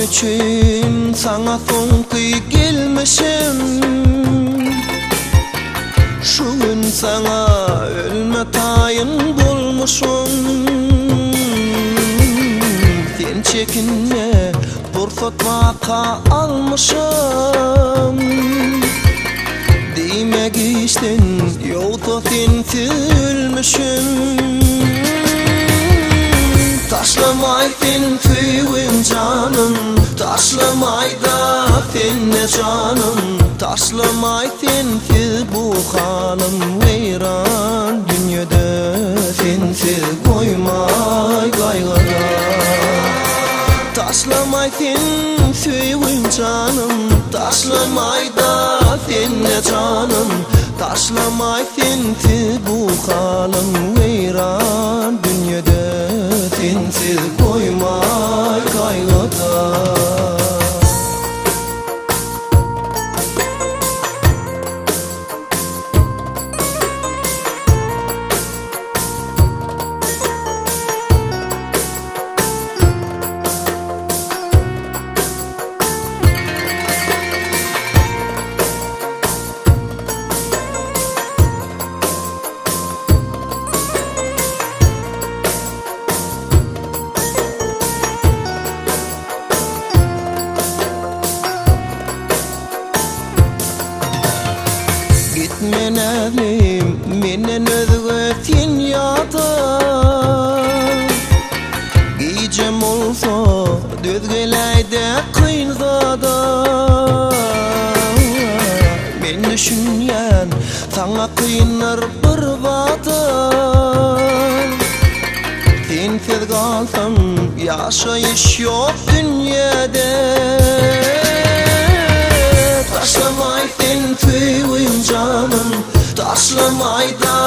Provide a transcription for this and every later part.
üçün sana soňky gelmişim. Şu gün sana ölme taýyn bolmuşum. Sen çekinme, fursat vaka almışım. Demek işten yoksa sensiz ölmüşüm. Taşlamay sen süýgüm canım, taşlamay da senne canım. Taşlamay sensiz bu halim veyran, dünyada sensiz koymay gaýgyda. Taşlamay sen süýgüm canım, taşlamay da senne canım. Taşlamay sensiz bu halim veyran, dünyada sensiz koymay gaýgyda. Gitmenelim menen özgö sen ýata. Gijem olsa dözgeläýde kynzada. Men düşünýän saňa kynnar bir wata. Sensiz galsam ýaşaýyş ýok dünýede. Taşlamay sen süýgüm canım, taşlamay da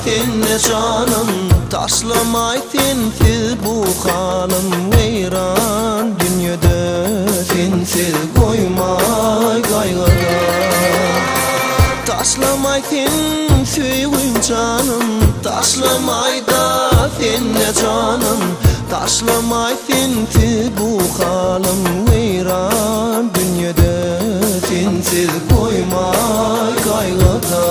senne canım. Taşlamay sensiz bu halim veyran, dünyada sensiz koymay gaýgyda. Taşlamay sen süýgüm canım, taşlamay da senne canım. Taşlamay sensiz bu halim veyran, dünyada sensiz koymay gaýgyda.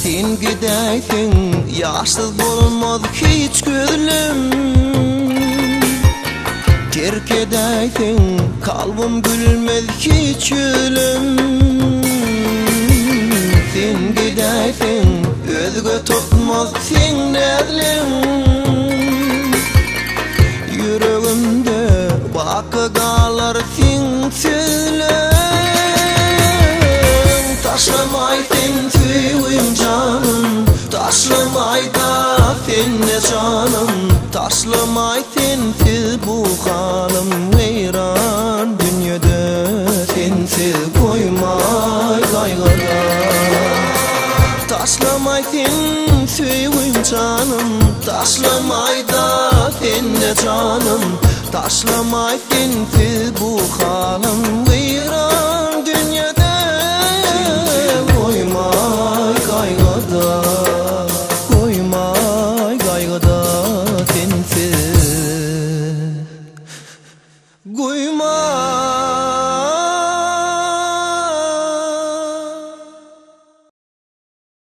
Sen gidäýsiň, ýaşsyz bolmaz hiç gözlüm. Terk edäýsiň, kalbym gülmez hiç ýülüm. Sen gidäýsiň, özgö tutmaz sen näzlim. Yüregimde baky galar sen sözlüm. Taşlamay sen süýgüm canım, taşlamay da senne canım. Taşlamay sensiz bu halim veyran, dünyada sensiz koymay gaýgyda. Taşlamay sen süýgüm canım, taşlamay da senne canım. Taşlamay sensiz bu halim veyran.